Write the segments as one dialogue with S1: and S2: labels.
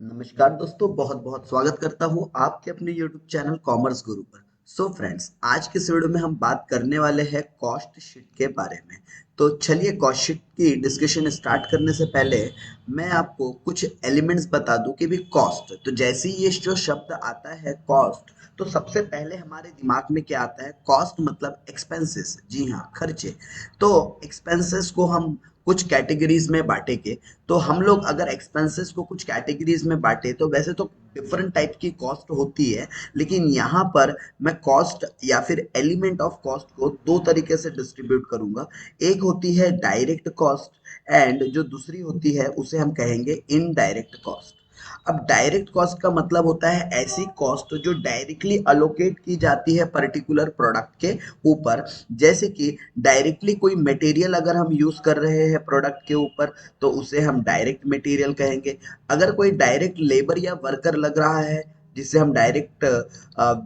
S1: नमस्कार दोस्तों, बहुत बहुत स्वागत करता हूँ आपके अपने YouTube चैनल कॉमर्स गुरु पर। सो फ्रेंड्स, आज के इस वीडियो में हम बात करने वाले हैं कॉस्ट शीट के बारे में। तो चलिए कॉस्ट शीट की डिस्कशन स्टार्ट करने से पहले मैं आपको कुछ एलिमेंट्स बता दूं कि भी कॉस्ट, तो जैसे ही ये जो शब्द आता है कॉस्ट, तो सबसे पहले हमारे दिमाग में क्या आता है? कॉस्ट मतलब एक्सपेंसेस। जी हाँ, खर्चे। तो एक्सपेंसेस को हम कुछ कैटेगरीज में बांटेंगे। तो हम लोग अगर एक्सपेंसेस को कुछ कैटेगरीज में बांटे तो वैसे तो डिफरेंट टाइप की कॉस्ट होती है, लेकिन यहाँ पर मैं कॉस्ट या फिर एलिमेंट ऑफ कॉस्ट को दो तरीके से डिस्ट्रीब्यूट करूंगा। एक होती है डायरेक्ट कॉस्ट एंड जो दूसरी होती है उसे हम कहेंगे इनडायरेक्ट कॉस्ट। अब डायरेक्ट कॉस्ट का मतलब होता है ऐसी कॉस्ट जो डायरेक्टली अलोकेट की जाती है पर्टिकुलर प्रोडक्ट के ऊपर। जैसे कि डायरेक्टली कोई मटेरियल अगर हम यूज कर रहे हैं प्रोडक्ट के ऊपर तो उसे हम डायरेक्ट मटेरियल कहेंगे। अगर कोई डायरेक्ट लेबर या वर्कर लग रहा है जिससे हम डायरेक्ट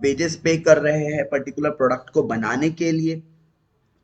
S1: वेजेस पे कर रहे हैं पर्टिकुलर प्रोडक्ट को बनाने के लिए,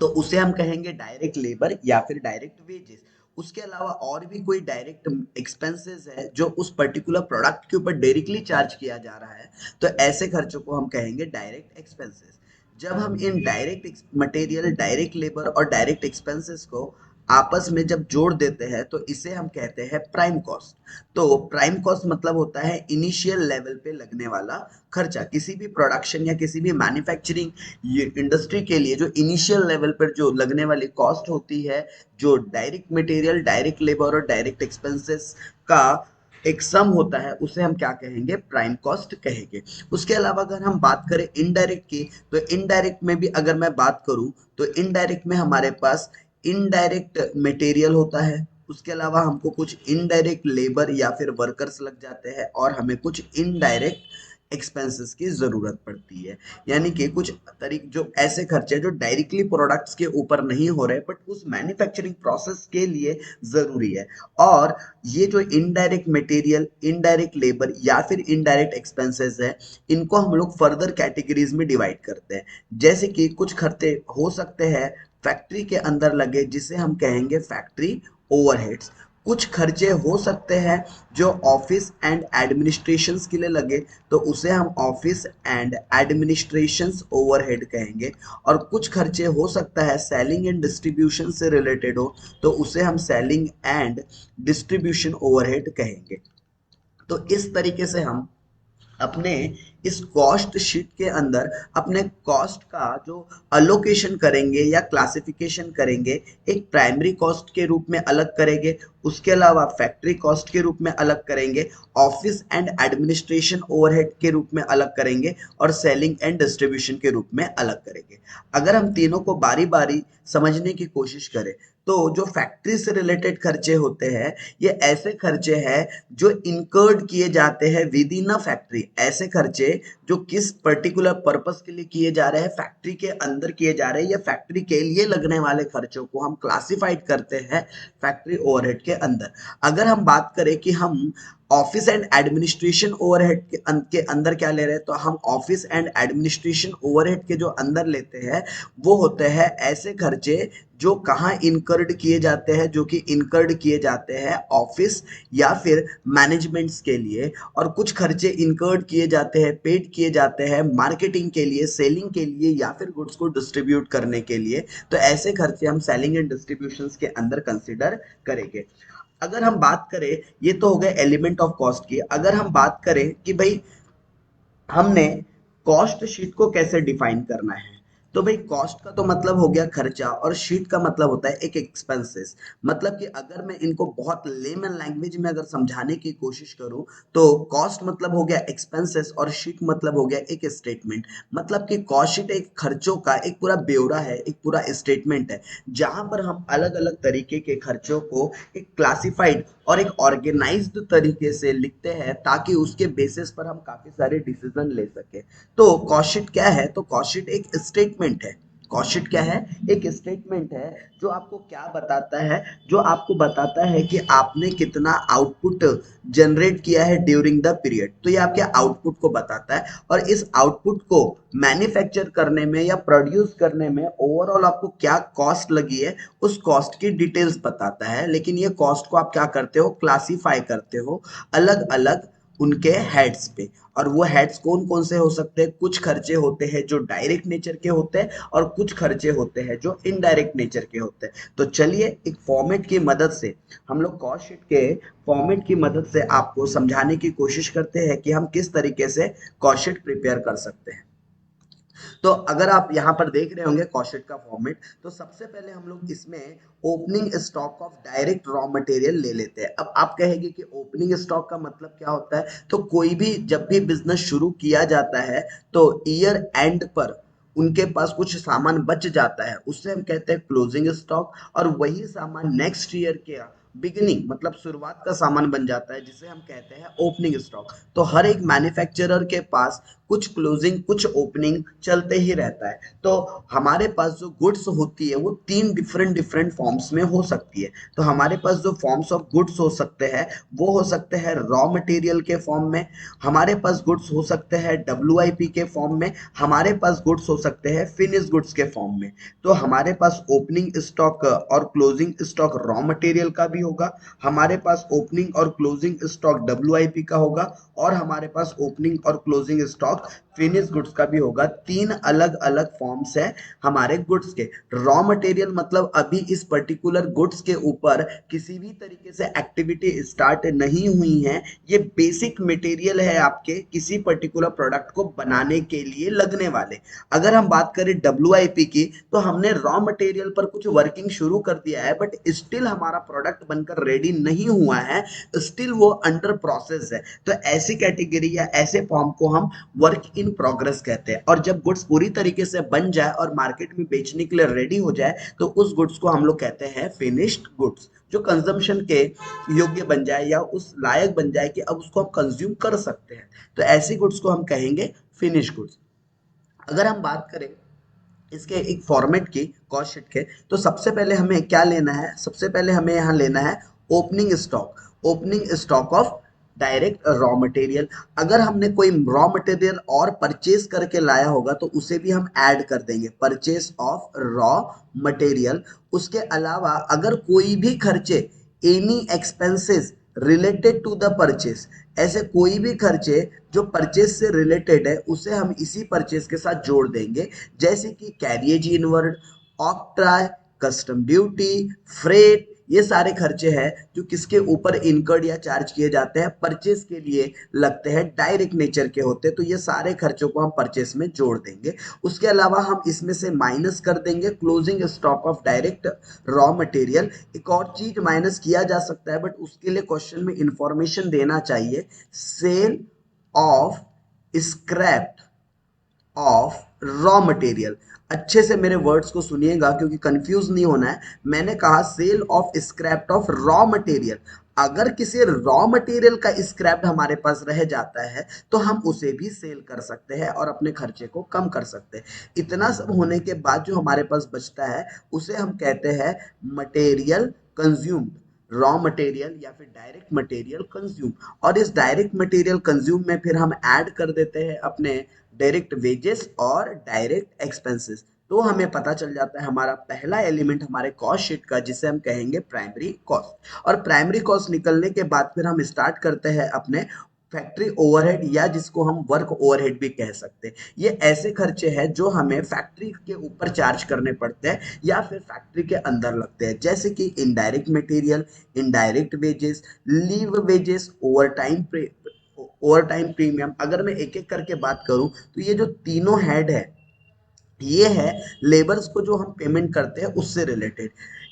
S1: तो उसे हम कहेंगे डायरेक्ट लेबर या फिर डायरेक्ट वेजेस। उसके अलावा और भी कोई डायरेक्ट एक्सपेंसेस है जो उस पर्टिकुलर प्रोडक्ट के ऊपर डायरेक्टली चार्ज किया जा रहा है, तो ऐसे खर्चों को हम कहेंगे डायरेक्ट एक्सपेंसेस। जब हम in direct material, direct labour और डायरेक्ट एक्सपेंसेस को आपस में जब जोड़ देते हैं तो इसे हम कहते हैं प्राइम कॉस्ट। तो प्राइम कॉस्ट मतलब होता है इनिशियल लेवल पे लगने वाला खर्चा। किसी भी प्रोडक्शन या किसी भी मैन्युफैक्चरिंग इंडस्ट्री के लिए जो इनिशियल लेवल पर जो लगने वाली कॉस्ट होती है, जो डायरेक्ट मटेरियल, डायरेक्ट लेबर और डायरेक्ट एक्सपेंसेस का एक सम होता है, उसे हम क्या कहेंगे? प्राइम कॉस्ट कहेंगे। उसके अलावा अगर हम बात करें इनडायरेक्ट की, तो इनडायरेक्ट में भी अगर मैं बात करूं तो इनडायरेक्ट में हमारे पास इनडायरेक्ट मटेरियल होता है। उसके अलावा हमको कुछ इनडायरेक्ट लेबर या फिर वर्कर्स लग जाते हैं और हमें कुछ इनडायरेक्ट एक्सपेंसेस की जरूरत पड़ती है। यानी कि कुछ तरीके जो ऐसे खर्चे जो डायरेक्टली प्रोडक्ट्स के ऊपर नहीं हो रहे बट उस मैन्युफैक्चरिंग प्रोसेस के लिए जरूरी है। और ये जो इनडायरेक्ट मटेरियल, इनडायरेक्ट लेबर या फिर इनडायरेक्ट एक्सपेंसेस है, इनको हम लोग फर्दर कैटेगरीज में डिवाइड करते हैं। जैसे कि कुछ खर्चे हो सकते हैं फैक्ट्री के अंदर लगे जिसे हम कहेंगे फैक्ट्री ओवरहेड्स। कुछ खर्चे हो सकते हैं जो ऑफिस एंड एडमिनिस्ट्रेशंस के लिए लगे, तो उसे हम ऑफिस एंड एडमिनिस्ट्रेशंस ओवरहेड कहेंगे। और कुछ खर्चे हो सकता है सेलिंग एंड डिस्ट्रीब्यूशन से रिलेटेड हो, तो उसे हम सेलिंग एंड डिस्ट्रीब्यूशन ओवरहेड कहेंगे। तो इस तरीके से हम अपने इस कॉस्ट शीट के अंदर अपने कॉस्ट का जो अलोकेशन करेंगे या क्लासिफिकेशन करेंगे, एक प्राइमरी कॉस्ट के रूप में अलग करेंगे, उसके अलावा फैक्ट्री कॉस्ट के रूप में अलग करेंगे, ऑफिस एंड एडमिनिस्ट्रेशन ओवरहेड के रूप में अलग करेंगे और सेलिंग एंड डिस्ट्रीब्यूशन के रूप में अलग करेंगे। अगर हम तीनों को बारी बारी समझने की कोशिश करें तो जो फैक्ट्री से रिलेटेड खर्चे होते हैं, ये ऐसे खर्चे हैं जो इनकर्ड किए जाते हैं विद इन अ फैक्ट्री। ऐसे खर्चे जो किस पर्टिकुलर पर्पस के लिए किए जा रहे हैं, फैक्ट्री के अंदर किए जा रहे हैं या फैक्ट्री के लिए लगने वाले खर्चों को हम क्लासिफाइड करते हैं फैक्ट्री ओवरहेड के अंदर। अगर हम बात करें कि हम ऑफिस एंड एडमिनिस्ट्रेशन ओवरहेड के अंदर क्या ले रहे हैं, तो हम ऑफिस एंड एडमिनिस्ट्रेशन ओवरहेड के जो अंदर लेते हैं वो होते हैं ऐसे खर्चे जो कहाँ इनकर्ड किए जाते हैं, जो कि इनकर्ड किए जाते हैं ऑफिस या फिर मैनेजमेंट्स के लिए। और कुछ खर्चे इनकर्ड किए जाते हैं, पेड किए जाते हैं मार्केटिंग के लिए, सेलिंग के लिए या फिर गुड्स को डिस्ट्रीब्यूट करने के लिए। तो ऐसे खर्चे हम सेलिंग एंड डिस्ट्रीब्यूशन के अंदर कंसिडर करेंगे। अगर हम बात करें, ये तो हो गए एलिमेंट ऑफ कॉस्ट की। अगर हम बात करें कि भाई हमने कॉस्ट शीट को कैसे डिफाइन करना है, तो भाई कॉस्ट का तो मतलब हो गया खर्चा और शीट का मतलब होता है एक एक्सपेंसेस। मतलब कि अगर मैं इनको बहुत लेमन लैंग्वेज में अगर समझाने की कोशिश करूं तो कॉस्ट मतलब हो गया एक्सपेंसेस और शीट मतलब हो गया एक स्टेटमेंट। मतलब कि कॉस्ट शीट एक खर्चों का एक पूरा ब्यौरा है, एक पूरा स्टेटमेंट है, जहां पर हम अलग अलग तरीके के खर्चों को एक क्लासिफाइड और एक ऑर्गेनाइज्ड तरीके से लिखते हैं ताकि उसके बेसिस पर हम काफी सारे डिसीजन ले सके। तो कॉस्ट शीट क्या है? तो कॉस्ट शीट एक स्टेटमेंट है। कॉस्ट शीट क्या है? एक स्टेटमेंट है जो आपको क्या बताता है, जो आपको बताता है कि आपने कितना आउटपुट जनरेट किया है ड्यूरिंग द पीरियड। तो ये आपके आउटपुट को बताता है और इस आउटपुट को मैन्युफैक्चर करने में या प्रोड्यूस करने में ओवरऑल आपको क्या कॉस्ट लगी है, उस कॉस्ट की डिटेल्स बताता है। लेकिन ये कॉस्ट को आप क्या करते हो? क्लासिफाई करते हो अलग अलग उनके हेड्स पे। और वो हेड्स कौन कौन से हो सकते हैं? कुछ खर्चे होते हैं जो डायरेक्ट नेचर के होते हैं और कुछ खर्चे होते हैं जो इनडायरेक्ट नेचर के होते हैं। तो चलिए एक फॉर्मेट की मदद से हम लोग कॉस्ट शीट के फॉर्मेट की मदद से आपको समझाने की कोशिश करते हैं कि हम किस तरीके से कॉस्ट शीट प्रिपेयर कर सकते हैं। तो अगर आप यहाँ पर देख रहे होंगे कॉस्ट शीट का फॉर्मेट, तो सबसे पहले हम लोग इसमें opening stock of direct raw material ले लेते हैं। अब आप कहेंगे कि ओपनिंग स्टॉक का मतलब क्या होता है? तो कोई भी जब भी बिजनेस शुरू किया जाता है तो ईयर एंड पर उनके पास कुछ सामान बच जाता है, उससे हम कहते हैं क्लोजिंग स्टॉक। और वही सामान नेक्स्ट ईयर के बिगिनिंग मतलब शुरुआत का सामान बन जाता है, जिसे हम कहते हैं ओपनिंग स्टॉक। तो हर एक मैन्युफैक्चरर के पास कुछ क्लोजिंग कुछ ओपनिंग चलते ही रहता है। तो हमारे पास जो गुड्स होती है वो तीन डिफरेंट डिफरेंट फॉर्म्स में हो सकती है। तो हमारे पास जो फॉर्म्स ऑफ गुड्स हो सकते हैं वो हो सकते हैं रॉ मटेरियल के फॉर्म में, हमारे पास गुड्स हो सकते हैं WIP के फॉर्म में, हमारे पास गुड्स हो सकते हैं फिनिश गुड्स के फॉर्म में। तो हमारे पास ओपनिंग स्टॉक और क्लोजिंग स्टॉक रॉ मटेरियल का भी होगा, हमारे पास ओपनिंग और क्लोजिंग स्टॉक WIP का होगा, और हमारे पास ओपनिंग और क्लोजिंग स्टॉक फिनिश गुड्स का भी होगा। तीन अलग अलग फॉर्म्स है हमारे गुड्स के। रॉ मटेरियल मतलब अभी इस पर्टिकुलर गुड्स के ऊपर किसी भी तरीके से एक्टिविटी स्टार्ट नहीं हुई है, ये बेसिक मटेरियल है आपके किसी पर्टिकुलर प्रोडक्ट को बनाने के लिए लगने वाले। अगर हम बात करें WIP की, तो हमने रॉ मटेरियल पर कुछ वर्किंग शुरू कर दिया है, बट स्टिल हमारा प्रोडक्ट बनकर रेडी नहीं हुआ है, स्टिल वो अंडर प्रोसेस है। तो ऐसी कैटेगरी या ऐसे फॉर्म को हम वर्क इन प्रोग्रेस कहते हैं। और जब गुड्स पूरी तरीके से बन जाए और मार्केट में बेचने के लिए रेडी हो जाए, तो उस गुड्स को हम लोग कहते हैं फिनिश्ड गुड्स, जो कंजम्पशन के योग्य बन जाए या उस लायक बन जाए कि अब उसको हम कंज्यूम कर सकते हैं। तो ऐसी गुड्स को हम कहेंगे फिनिश गुड्स। अगर हम बात करें इसके एक फॉर्मेट की कॉस्ट शीट के, तो सबसे पहले हमें क्या लेना है? सबसे पहले हमें यहाँ लेना है opening stock, opening stock of direct raw material. अगर हमने कोई रॉ मटेरियल और परचेज करके लाया होगा तो उसे भी हम ऐड कर देंगे, परचेज ऑफ रॉ मटेरियल। उसके अलावा अगर कोई भी खर्चे, any expenses related to the purchase, ऐसे कोई भी खर्चे जो परचेज से रिलेटेड है उसे हम इसी परचेज के साथ जोड़ देंगे। जैसे कि carriage inward, octroi, custom duty, freight, ये सारे खर्चे हैं जो किसके ऊपर इनकर्ड या चार्ज किए जाते हैं, परचेज के लिए लगते हैं, डायरेक्ट नेचर के होते हैं। तो ये सारे खर्चों को हम परचेज में जोड़ देंगे। उसके अलावा हम इसमें से माइनस कर देंगे closing stock of direct raw material. एक और चीज माइनस किया जा सकता है, बट उसके लिए क्वेश्चन में इंफॉर्मेशन देना चाहिए, sale of scrap of raw material. अच्छे से मेरे वर्ड्स को सुनिएगा क्योंकि कंफ्यूज नहीं होना है। मैंने कहा sale of scrap of raw material. अगर किसी रॉ मटेरियल का स्क्रैप हमारे पास रह जाता है तो हम उसे भी सेल कर सकते हैं और अपने खर्चे को कम कर सकते हैं। इतना सब होने के बाद जो हमारे पास बचता है उसे हम कहते हैं मटेरियल कंज्यूम्ड, रॉ मटेरियल या फिर डायरेक्ट मटेरियल कंज्यूम। और इस डायरेक्ट मटेरियल कंज्यूम में फिर हम ऐड कर देते हैं अपने डायरेक्ट वेजेस और डायरेक्ट एक्सपेंसेस। तो हमें पता चल जाता है हमारा पहला एलिमेंट हमारे कॉस्ट शीट का, जिसे हम कहेंगे प्राइमरी कॉस्ट। और प्राइमरी कॉस्ट निकलने के बाद फिर हम स्टार्ट करते हैं अपने फैक्ट्री ओवरहेड, या जिसको हम वर्क ओवरहेड भी कह सकते हैं। ये ऐसे खर्चे हैं जो हमें फैक्ट्री के ऊपर चार्ज करने पड़ते हैं या फिर फैक्ट्री के अंदर लगते हैं, जैसे कि indirect material, indirect wages, leave wages, over time premium. अगर मैं एक एक करके बात करूं तो ये जो तीनों हेड है ये है लेबर्स को जो हम पेमेंट करते हैं उससे रिलेटेड।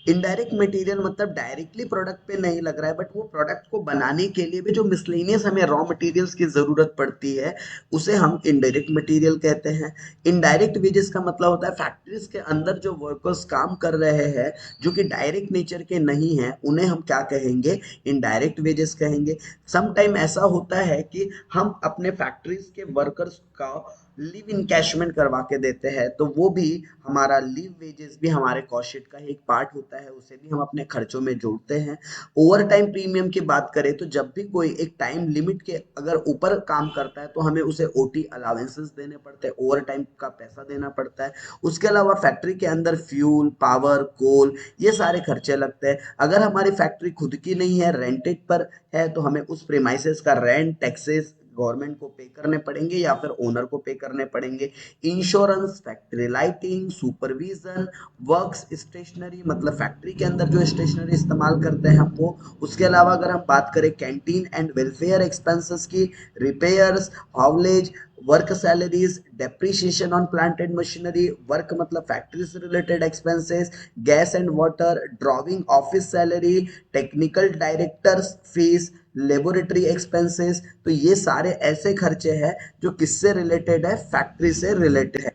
S1: इनडायरेक्ट मटेरियल मतलब डायरेक्टली प्रोडक्ट पे नहीं लग रहा है, बट वो प्रोडक्ट को बनाने के लिए भी जो मिसलेनियस हमें रॉ मटेरियल्स की जरूरत पड़ती है उसे हम इनडायरेक्ट मटेरियल कहते हैं। इनडायरेक्ट वेजेस का मतलब होता है फैक्ट्रीज के अंदर जो वर्कर्स काम कर रहे हैं जो कि डायरेक्ट नेचर के नहीं है, उन्हें हम क्या कहेंगे? इनडायरेक्ट वेजेस कहेंगे। सम टाइम ऐसा होता है कि हम अपने फैक्ट्रीज के वर्कर्स का लिव इनकैशमेंट करवा के देते हैं, तो वो भी हमारा लीव वेजेस भी हमारे कॉस्ट शीट का ही एक पार्ट होता है, उसे भी हम अपने खर्चों में जोड़ते हैं। ओवर टाइम प्रीमियम की बात करें तो जब भी कोई एक टाइम लिमिट के अगर ऊपर काम करता है तो हमें उसे ओटी अलाउंसेस देने पड़ते हैं, ओवर टाइम का पैसा देना पड़ता है। उसके अलावा फैक्ट्री के अंदर फ्यूल, पावर, कोल, ये सारे खर्चे लगते हैं। अगर हमारी फैक्ट्री खुद की नहीं है, रेंटेड पर है, तो हमें उस प्रीमाइसेस का रेंट, टैक्सेस गवर्नमेंट को पे करने पड़ेंगे या फिर ओनर को पे करने पड़ेंगे। Insurance, factory lighting, supervision, works stationery, मतलब फैक्ट्री के अंदर जो स्टेशनरी इस्तेमाल करते हैं हम वो। उसके अलावा अगर हम बात करें कैंटीन एंड वेलफेयर एक्सपेंसेस की, repairs, हाउलेज, work salaries, depreciation on plant and machinery, work मतलब फैक्ट्री से related expenses, gas and water, driving office salary, technical directors fees, laboratory expenses. तो ये सारे ऐसे खर्चे हैं जो किससे रिलेटेड है, फैक्ट्री से रिलेटेड है।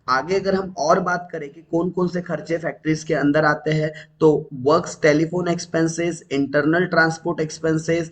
S1: आगे अगर हम और बात करें कि कौन कौन से खर्चे फैक्ट्रीज के अंदर आते हैं, तो works telephone expenses, internal transport expenses,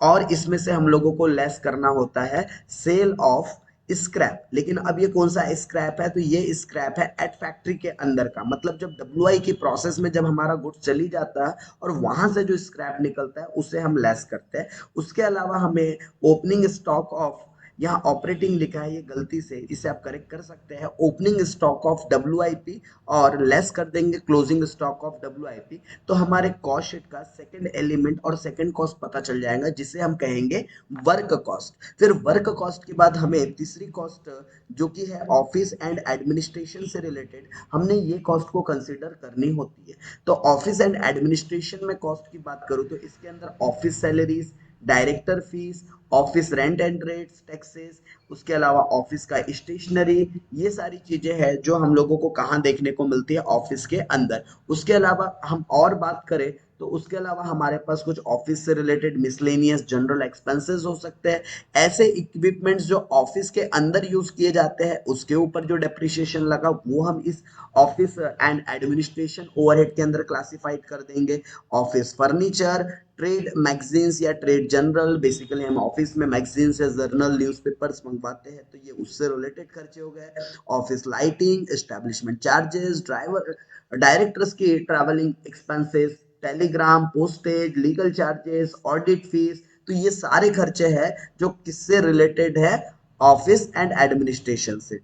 S1: और इसमें से हम लोगों को लेस करना होता है सेल ऑफ स्क्रैप। लेकिन अब ये कौन सा स्क्रैप है, तो ये स्क्रैप है एट फैक्ट्री के अंदर का, मतलब जब डब्ल्यूआई की प्रोसेस में जब हमारा गुड्स चली जाता है और वहां से जो स्क्रैप निकलता है उसे हम लेस करते हैं। उसके अलावा हमें ओपनिंग स्टॉक ऑफ, यहाँ ऑपरेटिंग लिखा है, ये गलती से, इसे आप करेक्ट कर सकते हैं, ओपनिंग स्टॉक ऑफ डब्ल्यूआईपी, और लेस कर देंगे क्लोजिंग स्टॉक ऑफ डब्ल्यूआईपी। तो हमारे कॉस्ट शीट का सेकंड एलिमेंट और सेकंड कॉस्ट पता चल जाएगा, जिसे हम कहेंगे वर्क कॉस्ट। फिर वर्क कॉस्ट के बाद हमें तीसरी कॉस्ट जो कि है ऑफिस एंड एडमिनिस्ट्रेशन से रिलेटेड, हमने ये कॉस्ट को कंसिडर करनी होती है। तो ऑफिस एंड एडमिनिस्ट्रेशन में कॉस्ट की बात करूँ तो इसके अंदर office salaries, director fees, office rent and rates, taxes, उसके अलावा ऑफिस का स्टेशनरी, ये सारी चीजें हैं जो हम लोगों को कहाँ देखने को मिलती है, ऑफिस के अंदर। उसके अलावा हम और बात करें तो उसके अलावा हमारे पास कुछ ऑफिस से रिलेटेड मिसलेनियस जनरल एक्सपेंसेस हो सकते हैं। ऐसे इक्विपमेंट्स जो ऑफिस के अंदर यूज किए जाते हैं उसके ऊपर जो डेप्रिसिएशन लगा वो हम इस ऑफिस एंड एडमिनिस्ट्रेशन ओवरहेड के अंदर क्लासिफाइड कर देंगे। ऑफिस फर्नीचर, ट्रेड मैगजीन्स या ट्रेड जर्नल, बेसिकली हम ऑफिस में मैगजीन्स या जर्नल, न्यूज़पेपर्स मंगवाते हैं तो ये उससे रिलेटेड खर्चे हो गए। Office lighting, establishment charges, driver, directors की travelling expenses, telegram, postage, legal charges, audit fees. तो ये सारे खर्चे हैं जो किससे रिलेटेड है, ऑफिस एंड एडमिनिस्ट्रेशन से।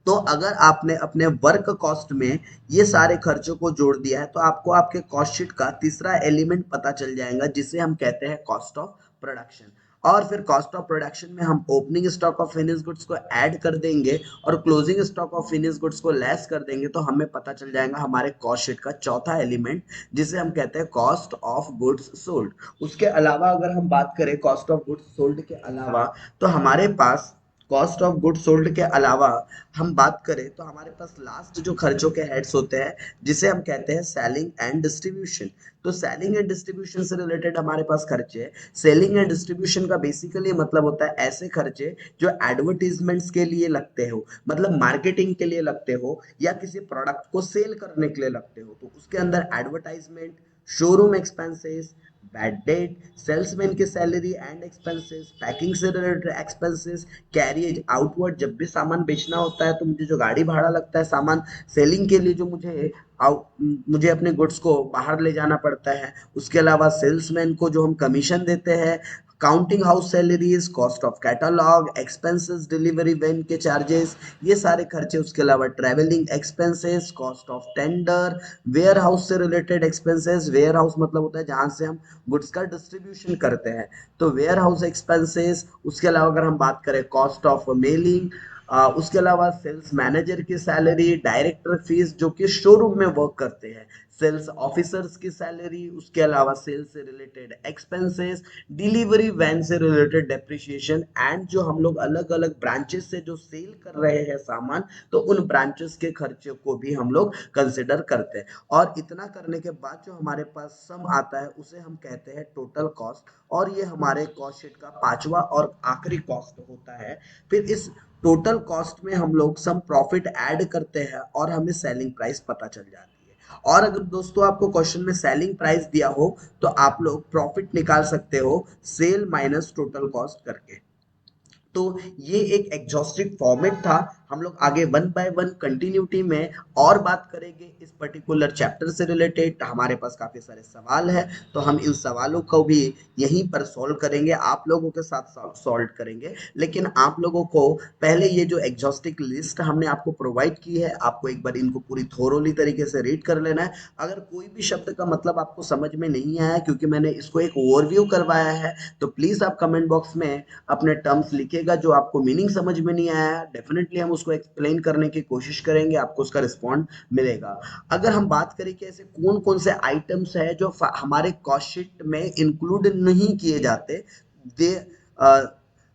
S1: तो अगर आपने अपने वर्क कॉस्ट में ये सारे खर्चों को जोड़ दिया है तो आपको आपके कॉस्ट शीट का तीसरा एलिमेंट पता चल जाएगा, जिसे हम कहते हैं कॉस्ट ऑफ प्रोडक्शन। और फिर कॉस्ट ऑफ प्रोडक्शन में हम opening stock of finish goods को ऐड कर देंगे और closing stock of finish goods को लेस कर देंगे, तो हमें पता चल जाएगा हमारे कॉस्ट शीट का चौथा एलिमेंट, जिसे हम कहते हैं कॉस्ट ऑफ गुड्स सोल्ड। उसके अलावा अगर हम बात करें कॉस्ट ऑफ गुड्स सोल्ड के अलावा, तो हमारे पास कॉस्ट ऑफ गुड्स सोल्ड के अलावा हम बात करें तो हमारे पास लास्ट जो खर्चों के हेड्स होते हैं, जिसे हम कहते हैं सेलिंग एंड डिस्ट्रीब्यूशन। तो सेलिंग एंड डिस्ट्रीब्यूशन से रिलेटेड हमारे पास खर्चे हैं। सेलिंग एंड डिस्ट्रीब्यूशन का बेसिकली मतलब होता है ऐसे खर्चे जो एडवर्टीजमेंट्स के लिए लगते हो, मतलब मार्केटिंग के लिए लगते हो या किसी प्रोडक्ट को सेल करने के लिए लगते हो। तो उसके अंदर advertisement, showroom expenses, bad debt, salesman की सैलरी एंड एक्सपेंसेस, पैकिंग से रिलेटेड एक्सपेंसेस, कैरियज आउटवर्ड, जब भी सामान बेचना होता है तो मुझे जो गाड़ी भाड़ा लगता है सामान सेलिंग के लिए, जो मुझे अपने गुड्स को बाहर ले जाना पड़ता है। उसके अलावा सेल्समैन को जो हम कमीशन देते हैं, counting house salaries, cost of catalogue, expenses, delivery van के चार्जेस, ये सारे खर्चे। उसके अलावा travelling expenses, cost of tender, warehouse से रिलेटेड एक्सपेंसेस, वेयर हाउस मतलब होता है जहां से हम गुड्स का डिस्ट्रीब्यूशन करते हैं, तो वेयर हाउस एक्सपेंसेस। उसके अलावा अगर हम बात करें कॉस्ट ऑफ मेलिंग, उसके अलावा सेल्स मैनेजर की सैलरी, डायरेक्टर फीस जो कि शोरूम में वर्क करते हैं, सेल्स ऑफिसर्स की सैलरी, उसके अलावा सेल्स से रिलेटेड एक्सपेंसेस, डिलीवरी वैन से रिलेटेड डेप्रिसिएशन, एंड जो हम लोग अलग अलग ब्रांचेस से जो सेल कर रहे हैं सामान, तो उन ब्रांचेस के खर्चे को भी हम लोग कंसिडर करते हैं। और इतना करने के बाद जो हमारे पास सम आता है उसे हम कहते हैं टोटल कॉस्ट, और ये हमारे कॉस्ट शीट का पांचवा और आखिरी कॉस्ट होता है। फिर इस टोटल कॉस्ट में हम लोग सम प्रॉफिट ऐड करते हैं और हमें सेलिंग प्राइस पता चल जाती है। और अगर दोस्तों आपको क्वेश्चन में सेलिंग प्राइस दिया हो तो आप लोग प्रॉफिट निकाल सकते हो सेल माइनस टोटल कॉस्ट करके। तो ये एक एग्जॉस्टिव फॉर्मेट था। हम लोग आगे वन बाय वन कंटिन्यूटी में और बात करेंगे इस पर्टिकुलर चैप्टर से रिलेटेड। हमारे पास काफी सारे सवाल है, तो हम इन सवालों को भी यहीं पर सॉल्व करेंगे, आप लोगों के साथ सॉल्व करेंगे। लेकिन आप लोगों को पहले ये जो एग्जॉस्टिक लिस्ट हमने आपको प्रोवाइड की है, आपको एक बार इनको पूरी थोरोली तरीके से रीड कर लेना है। अगर कोई भी शब्द का मतलब आपको समझ में नहीं आया, क्योंकि मैंने इसको एक ओवरव्यू करवाया है, तो प्लीज आप कमेंट बॉक्स में अपने टर्म्स लिखिएगा जो आपको मीनिंग समझ में नहीं आया। डेफिनेटली हम उसको एक्सप्लेन करने की कोशिश करेंगे, आपको उसका रिस्पॉन्ड मिलेगा। अगर हम बात करें कि ऐसे कौन कौन से आइटम्स है जो हमारे कॉस्ट शीट में इंक्लूड नहीं किए जाते, दे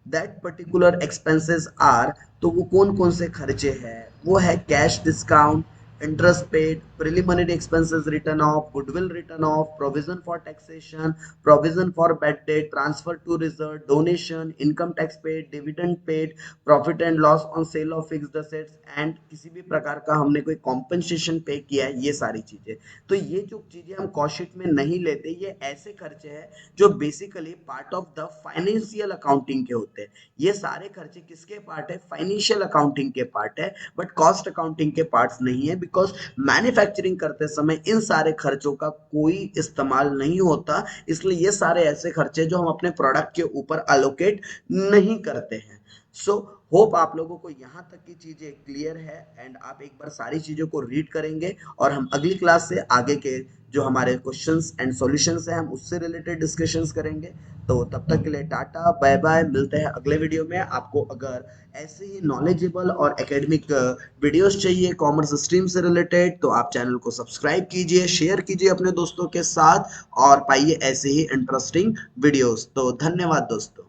S1: दैट पर्टिकुलर एक्सपेंसेस आर, तो वो कौन कौन से खर्चे हैं? वो है cash discount, interest paid, preliminary expenses written off, goodwill written off, provision for taxation, provision for bad debt, transfer to reserve, donation, income tax paid, dividend paid, profit and loss on sale of fixed assets, and किसी भी प्रकार का हमने कोई compensation पे किया है, ये सारी चीजें। तो ये जो चीजें हम कॉस्ट शीट में नहीं लेते, ये ऐसे खर्चे हैं जो basically part of the financial accounting के होते हैं। ये सारे खर्चे किसके पार्ट है? फाइनेंशियल अकाउंटिंग के पार्ट है, बट कॉस्ट अकाउंटिंग के पार्ट्स नहीं है, बिकॉज मैन्युफैक्चरिंग करते समय इन सारे खर्चों का कोई इस्तेमाल नहीं होता। इसलिए ये सारे ऐसे खर्चे जो हम अपने प्रोडक्ट के ऊपर अलोकेट नहीं करते हैं। सो होप आप लोगों को यहाँ तक की चीजें क्लियर है, एंड आप एक बार सारी चीजों को रीड करेंगे, और हम अगली क्लास से आगे के जो हमारे क्वेश्चंस एंड सॉल्यूशंस हैं, हम उससे रिलेटेड डिस्कशंस करेंगे। तो तब तक के लिए टाटा बाय बाय, मिलते हैं अगले वीडियो में। आपको अगर ऐसे ही नॉलेजेबल और एकेडमिक वीडियोस चाहिए कॉमर्स स्ट्रीम से रिलेटेड, तो आप चैनल को सब्सक्राइब कीजिए, शेयर कीजिए अपने दोस्तों के साथ, और पाइए ऐसे ही इंटरेस्टिंग वीडियोस। तो धन्यवाद दोस्तों।